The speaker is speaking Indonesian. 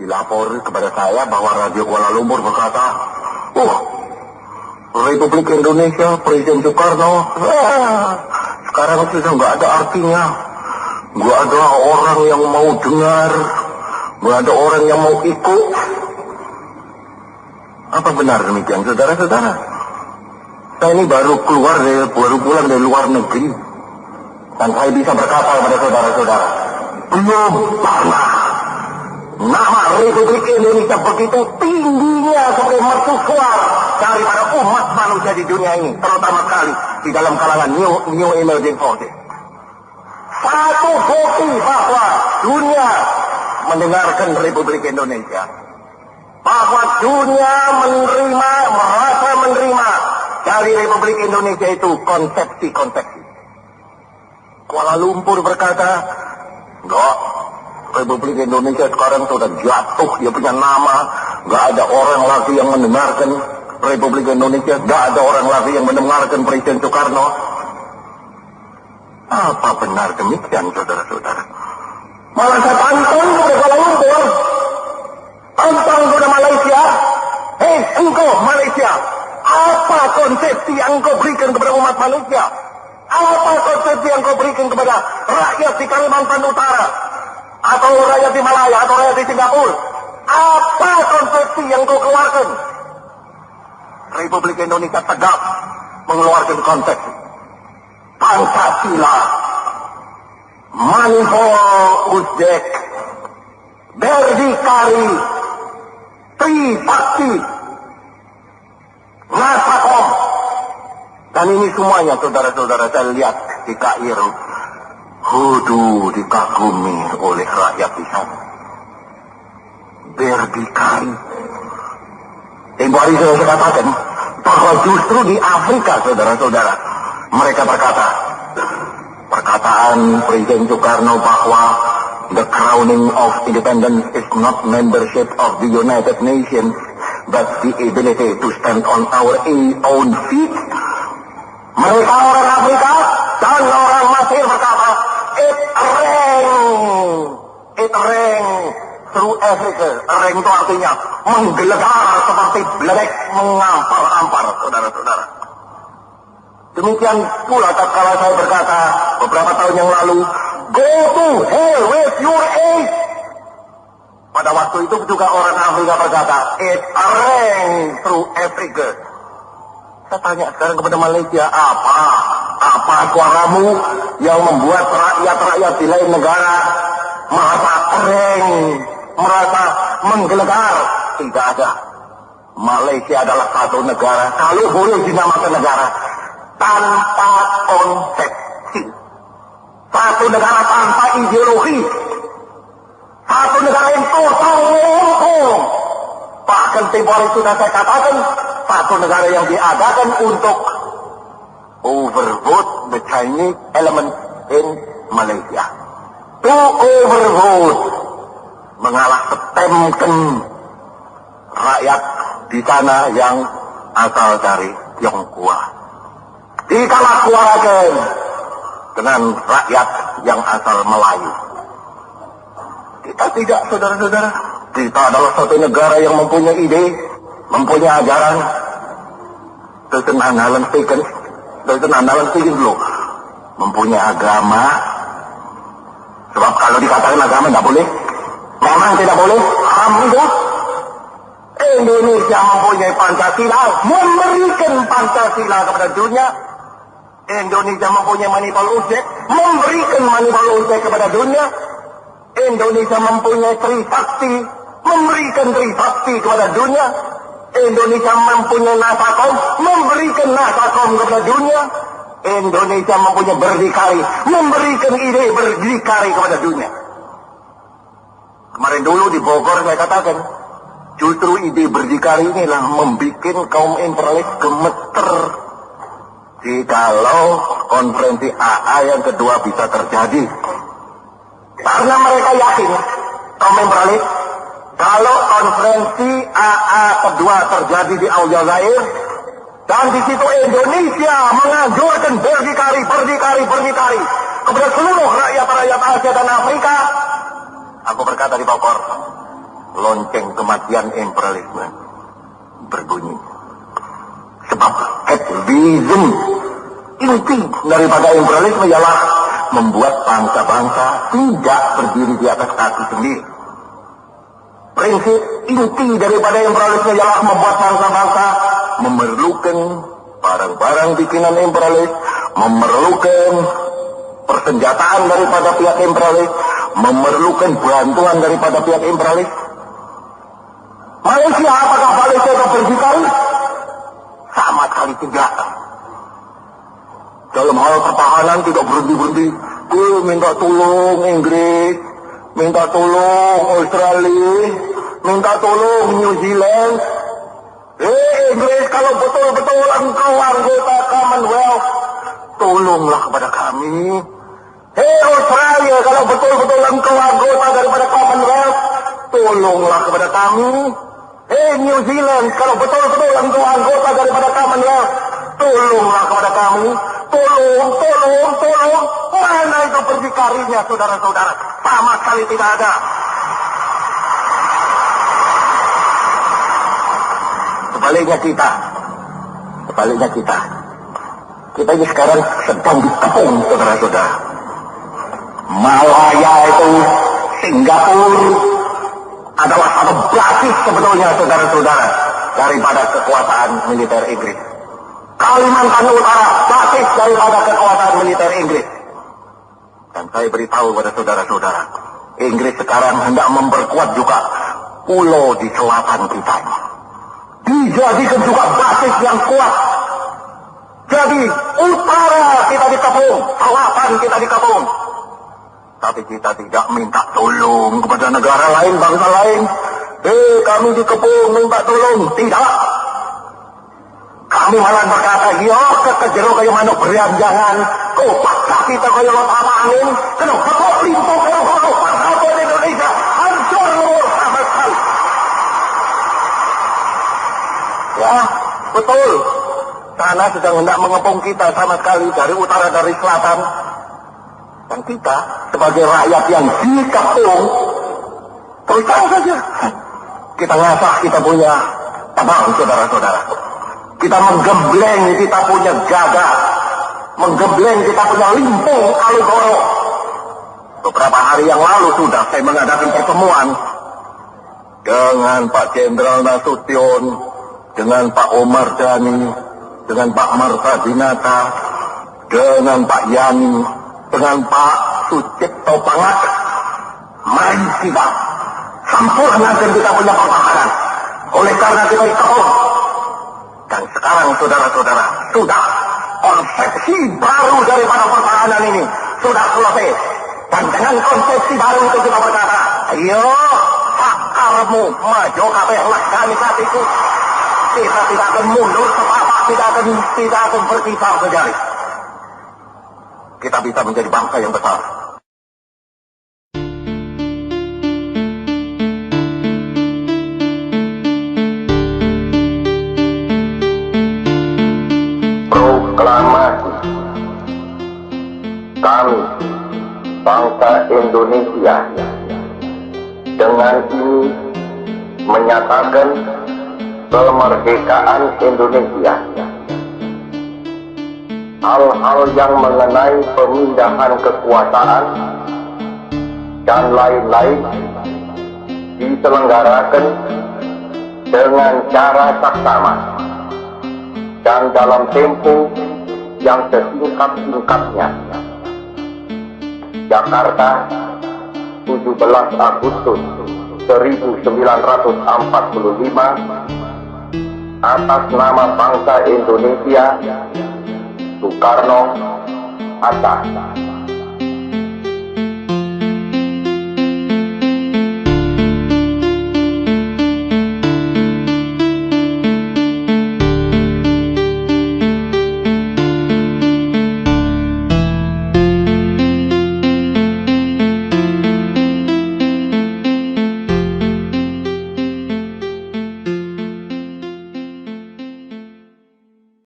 Dilapor kepada saya bahwa Radio Kuala Lumpur berkata, Republik Indonesia, Presiden Soekarno, sekarang sudah nggak ada artinya. Nggak ada orang yang mau dengar, nggak ada orang yang mau ikut. Apa benar demikian, saudara-saudara? Saya ini baru pulang dari luar negeri, dan saya bisa berkata kepada saudara-saudara, belum pernah nama Republik Indonesia begitu tingginya sebagai mercusuar daripada umat manusia di dunia ini, terutama sekali di dalam kalangan new emerging forces. Satu bukti bahwa dunia mendengarkan Republik Indonesia, bahwa dunia merasa menerima dari Republik Indonesia itu konsepsi-konsepsi. Kuala Lumpur berkata, enggak, Republik Indonesia sekarang sudah jatuh, dia punya nama, enggak ada orang lagi yang mendengarkan Republik Indonesia, enggak ada orang lagi yang mendengarkan Presiden Soekarno. Apa benar demikian, saudara-saudara? Malah saya tantang kepada Kuala Lumpur, tantang kepada Malaysia. Hei, engkau Malaysia, apa konsepsi yang engkau berikan kepada umat manusia? Apa konsepsi yang engkau berikan kepada rakyat di Kalimantan Utara, atau rakyat di Malaya, atau rakyat di Singapura? Apa konsepsi yang engkau keluarkan? Republik Indonesia tegak mengeluarkan konsepsi Pancasila, Manihol Uzbek, Berdikari, Tribakti, Nasakom. Dan ini semuanya, saudara-saudara, saya lihat di Kairo, dikagumi oleh rakyat di sana. Berdikari. Tempoh hari saya katakan bahwa justru di Afrika, saudara-saudara, mereka berkata, perkataan Presiden Soekarno bahwa the crowning of independence is not membership of the United Nations, but the ability to stand on our own feet. Mereka orang Afrika dan orang Mesir berkata, it rang through Africa. Rang itu artinya menggelegar seperti beledek mengampar-ampar, saudara-saudara. Demikian pula tatkala saya berkata beberapa tahun yang lalu, go to hell with your age. Pada waktu itu juga orang Afrika berkata, it rang through Africa. Saya tanya sekarang kepada Malaysia, apa suaramu yang membuat rakyat-rakyat di lain negara merasa reng, merasa menggelegar? Tidak ada. Malaysia adalah satu negara, kalau boleh dinamakan negara, tanpa konsepsi. Satu negara tanpa ideologi. Satu negara yang total lumpuh. Bahkan tempoh hari sudah saya katakan, satu negara yang diadakan untuk overvote the Chinese element in Malaysia. To overvote, mengalah setemkan rakyat di sana yang asal dari Tionghoa. Dikalah suarakan dengan rakyat yang asal Melayu. Kita tidak, saudara-saudara. Kita adalah satu negara yang mempunyai ide, mempunyai ajaran. Itu andalan speaking dulu. Mempunyai agama. Sebab kalau dikatakan agama tidak boleh, memang tidak boleh, haram itu. Indonesia mempunyai Pancasila, memberikan Pancasila kepada dunia. Indonesia mempunyai Manihol Uzbek, memberikan Manihol Uzbek kepada dunia. Indonesia mempunyai Trisakti, memberikan Trisakti kepada dunia. Indonesia mempunyai Nasakom, memberikan Nasakom kepada dunia. Indonesia mempunyai Berdikari, memberikan ide Berdikari kepada dunia. Kemarin dulu di Bogor saya katakan, justru ide Berdikari inilah membuat kaum imperialis gemeter. Jikalau konferensi AA yang kedua bisa terjadi. Karena mereka yakin, kaum imperialis, kalau konferensi AA kedua terjadi di Aljazair, dan di situ Indonesia menganjurkan berdikari kepada seluruh rakyat-rakyat Asia dan Afrika. Aku berkata di Bogor, lonceng kematian imperialisme berbunyi. Sebab capitalism, inti daripada imperialisme ialah membuat bangsa-bangsa tidak berdiri di atas kaki sendiri. Prinsip inti daripada imperialisme ialah membuat bangsa-bangsa memerlukan barang-barang bikinan imperialis, memerlukan persenjataan daripada pihak imperialis, memerlukan bantuan daripada pihak imperialis. Malaysia, apakah Malaysia itu berdikari? Sama sekali tidak. Dalam hal pertahanan tidak berhenti-berhenti. Minta tolong Inggris, minta tolong Australia, minta tolong New Zealand. Inggris, kalau betul-betul engkau anggota Commonwealth, tolonglah kepada kami. Australia, kalau betul-betul engkau anggota daripada Commonwealth, tolonglah kepada kami. New Zealand, kalau betul-betul engkau anggota daripada Commonwealth, tolonglah kepada kami. Tolong. Mana itu berdikarinya, saudara-saudara? Sama sekali tidak ada. Sebaliknya kita. Kita ini sekarang sedang dikepung, saudara-saudara. Malaya itu, Singapura adalah satu basis sebetulnya, saudara-saudara, daripada kekuasaan militer Inggris. Kalimantan Utara basis daripada kekuasaan militer Inggris. Dan saya beritahu pada saudara-saudara, Inggris sekarang hendak memperkuat juga pulau di selatan kita ini. Dijadikan juga basis yang kuat. Jadi utara kita dikepung, selatan kita dikepung. Tapi kita tidak minta tolong kepada negara lain, bangsa lain. Kami dikepung, minta tolong. Tidak. Kami malah berkata, kejero kayu manuk beranjangan. Kau paksa kita kayu lautan angin. Kenapa kau limpuh kayu apa di Indonesia? Hancur sama sekali. Ya, betul. Sana sedang hendak mengepung kita sama sekali dari utara, dari selatan. Dan kita sebagai rakyat yang dikepung, terus saja kita ngasah kita punya tabang, saudara-saudara. Kita menggembleng kita punya gagah, menggembleng kita punya limpung Aligoro. Beberapa hari yang lalu sudah saya mengadakan pertemuan dengan Pak Jenderal Nasution, dengan Pak Omar Dhani, dengan Pak Marta Dinata, dengan Pak Yani, dengan Pak Sucipto Pangaka. Mari kita sempurnakan kita punya pertahanan. Oleh karena kita dikepung. Dan sekarang saudara-saudara, sudah konsepsi baru daripada pertahanan ini sudah selesai. Dan dengan konsepsi baru itu kita berkata, ayo sakarmu maju kabeh lakani katiku. Kita tidak akan mundur setapak, tidak akan berkisar sejari. Kita bisa menjadi bangsa yang besar. Proklamasi. Kami, bangsa Indonesia, dengan ini menyatakan kemerdekaan Indonesia. Hal-hal yang mengenai pemindahan kekuasaan dan lain-lain diselenggarakan dengan cara saksama dan dalam tempo yang sesingkat-singkatnya. Jakarta, 17 Agustus 1945, atas nama bangsa Indonesia, Soekarno, Hatta.